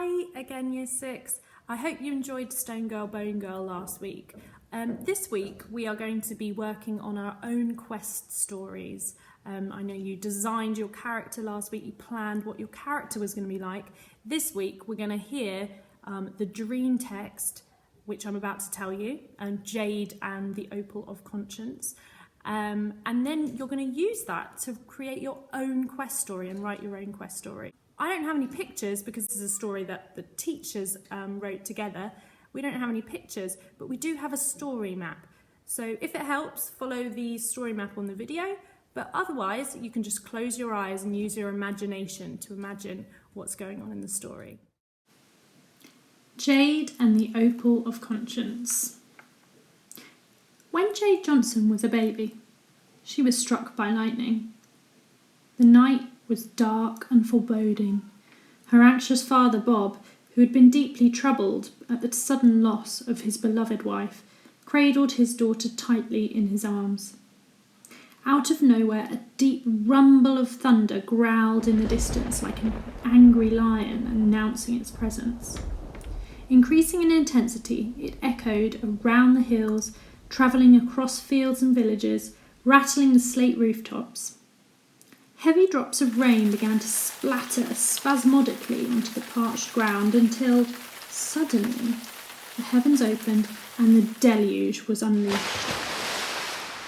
Hi again, Year 6. I hope you enjoyed Stone Girl, Bone Girl last week. This week we are going to be working on our own quest stories. I know you designed your character last week, you planned what your character was going to be like. This week we're going to hear the dream text, which I'm about to tell you, Jade and the Opal of Conscience. And then you're going to use that to create your own quest story and write your own quest story. I don't have any pictures because this is a story that the teachers wrote together. We don't have any pictures, but we do have a story map. So if it helps, follow the story map on the video, but otherwise you can just close your eyes and use your imagination to imagine what's going on in the story. Jade and the Opal of Conscience. When Jade Johnson was a baby, she was struck by lightning. The night was dark and foreboding. Her anxious father, Bob, who had been deeply troubled at the sudden loss of his beloved wife, cradled his daughter tightly in his arms. Out of nowhere, a deep rumble of thunder growled in the distance like an angry lion announcing its presence. Increasing in intensity, it echoed around the hills, travelling across fields and villages, rattling the slate rooftops. Heavy drops of rain began to splatter spasmodically onto the parched ground until, suddenly, the heavens opened and the deluge was unleashed.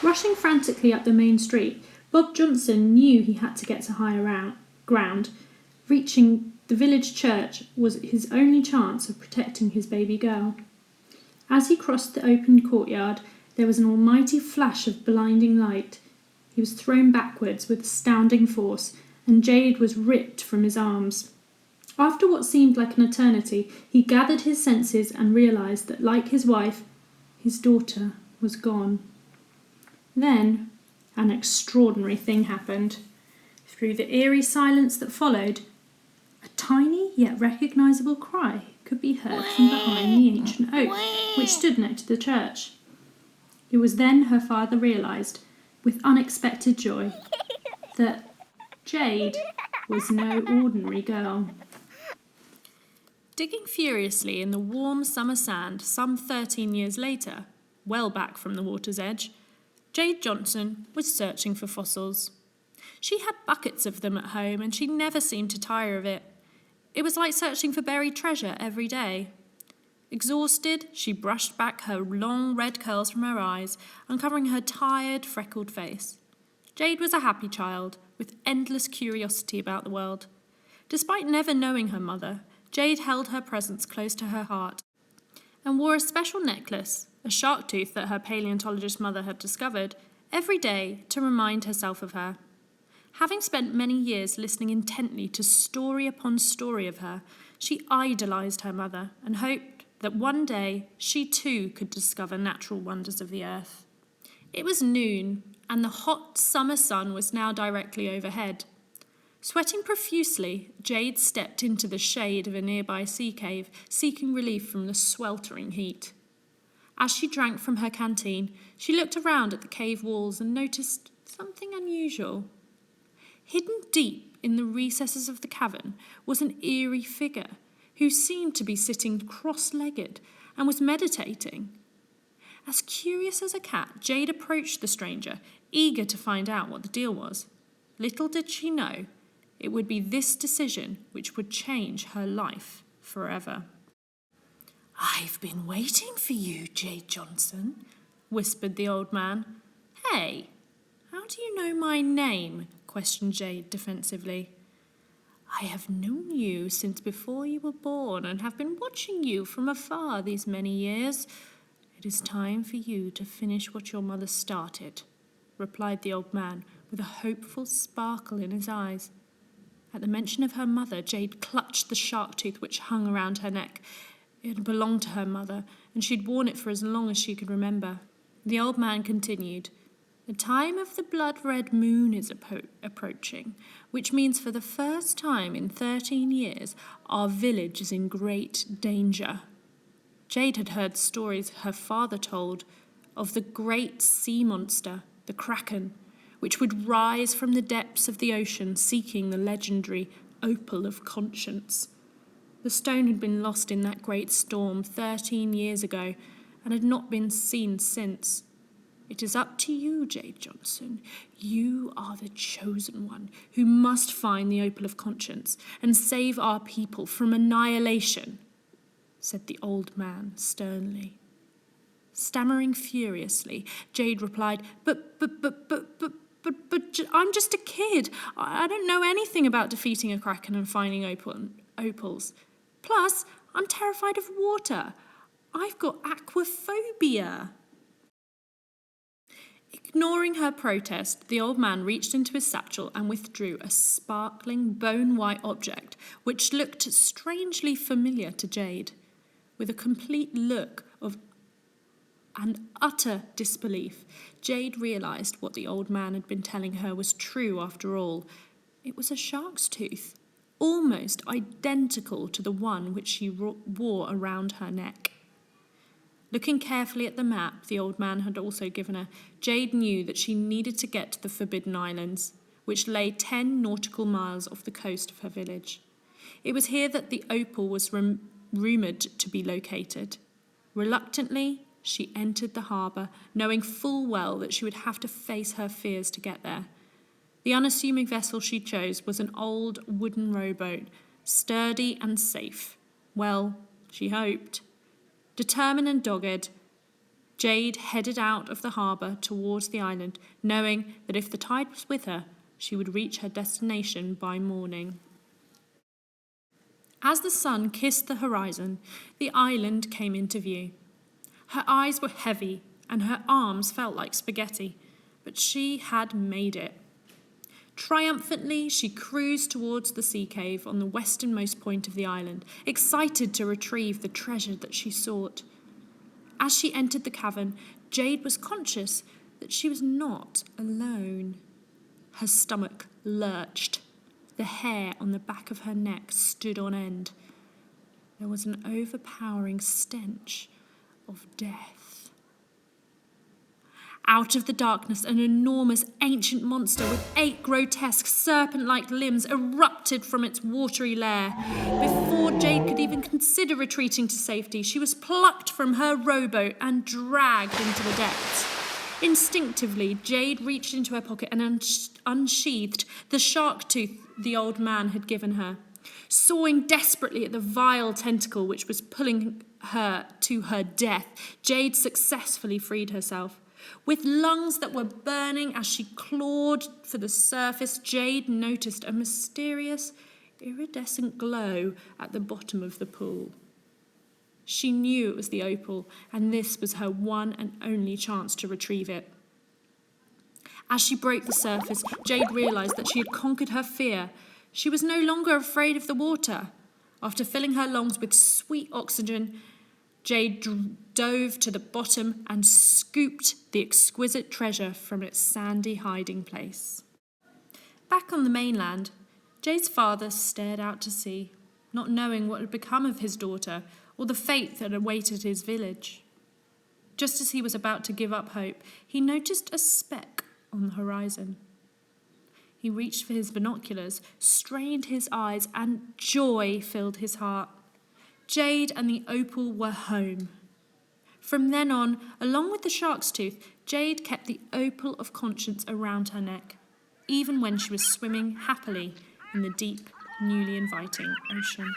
Rushing frantically up the main street, Bob Johnson knew he had to get to higher ground. Reaching the village church was his only chance of protecting his baby girl. As he crossed the open courtyard, there was an almighty flash of blinding light. He was thrown backwards with astounding force, and Jade was ripped from his arms. After what seemed like an eternity, he gathered his senses and realised that, like his wife, his daughter was gone. Then, an extraordinary thing happened. Through the eerie silence that followed, a tiny yet recognisable cry could be heard from behind the ancient oak, which stood next to the church. It was then her father realised, with unexpected joy, that Jade was no ordinary girl. Digging furiously in the warm summer sand some 13 years later, well back from the water's edge, Jade Johnson was searching for fossils. She had buckets of them at home and she never seemed to tire of it. It was like searching for buried treasure every day. Exhausted, she brushed back her long red curls from her eyes, uncovering her tired, freckled face. Jade was a happy child, with endless curiosity about the world. Despite never knowing her mother, Jade held her presence close to her heart and wore a special necklace, a shark tooth that her paleontologist mother had discovered, every day to remind herself of her. Having spent many years listening intently to story upon story of her, she idolised her mother and hoped that one day she too could discover natural wonders of the earth. It was noon, and the hot summer sun was now directly overhead. Sweating profusely, Jade stepped into the shade of a nearby sea cave, seeking relief from the sweltering heat. As she drank from her canteen, she looked around at the cave walls and noticed something unusual. Hidden deep in the recesses of the cavern was an eerie figure who seemed to be sitting cross-legged and was meditating. As curious as a cat, Jade approached the stranger, eager to find out what the deal was. Little did she know, it would be this decision which would change her life forever. "I've been waiting for you, Jade Johnson," whispered the old man. "Hey, how do you know my name?" questioned Jade defensively. "I have known you since before you were born and have been watching you from afar these many years. It is time for you to finish what your mother started," replied the old man with a hopeful sparkle in his eyes. At the mention of her mother, Jade clutched the shark tooth which hung around her neck. It had belonged to her mother, and she'd worn it for as long as she could remember. The old man continued, "The time of the blood-red moon is approaching, which means for the first time in 13 years, our village is in great danger." Jade had heard stories her father told of the great sea monster, the Kraken, which would rise from the depths of the ocean seeking the legendary Opal of Conscience. The stone had been lost in that great storm 13 years ago and had not been seen since. It is up to you, Jade Johnson. You are the chosen one who must find the Opal of Conscience and save our people from annihilation, said the old man sternly. Stammering furiously, Jade replied, But, I'm just a kid. I don't know anything about defeating a kraken and finding opals. Plus, I'm terrified of water. I've got aquaphobia. Ignoring her protest, the old man reached into his satchel and withdrew a sparkling, bone-white object which looked strangely familiar to Jade. With a complete look of utter disbelief, Jade realised what the old man had been telling her was true after all. It was a shark's tooth, almost identical to the one which she wore around her neck. Looking carefully at the map the old man had also given her, Jade knew that she needed to get to the Forbidden Islands, which lay 10 nautical miles off the coast of her village. It was here that the opal was rumoured to be located. Reluctantly, she entered the harbour, knowing full well that she would have to face her fears to get there. The unassuming vessel she chose was an old wooden rowboat, sturdy and safe. Well, she hoped. Determined and dogged, Jade headed out of the harbour towards the island, knowing that if the tide was with her, she would reach her destination by morning. As the sun kissed the horizon, the island came into view. Her eyes were heavy and her arms felt like spaghetti, but she had made it. Triumphantly, she cruised towards the sea cave on the westernmost point of the island, excited to retrieve the treasure that she sought. As she entered the cavern, Jade was conscious that she was not alone. Her stomach lurched. The hair on the back of her neck stood on end. There was an overpowering stench of death. Out of the darkness, an enormous ancient monster with 8 grotesque serpent-like limbs erupted from its watery lair. Before Jade could even consider retreating to safety, she was plucked from her rowboat and dragged into the depths. Instinctively, Jade reached into her pocket and unsheathed the shark tooth the old man had given her. Sawing desperately at the vile tentacle which was pulling her to her death, Jade successfully freed herself. With lungs that were burning as she clawed for the surface, Jade noticed a mysterious, iridescent glow at the bottom of the pool. She knew it was the opal, and this was her one and only chance to retrieve it. As she broke the surface, Jade realised that she had conquered her fear. She was no longer afraid of the water. After filling her lungs with sweet oxygen, Jade dove to the bottom and scooped the exquisite treasure from its sandy hiding place. Back on the mainland, Jade's father stared out to sea, not knowing what had become of his daughter or the fate that awaited his village. Just as he was about to give up hope, he noticed a speck on the horizon. He reached for his binoculars, strained his eyes, and joy filled his heart. Jade and the opal were home. From then on, along with the shark's tooth, Jade kept the Opal of Conscience around her neck, even when she was swimming happily in the deep, newly inviting ocean.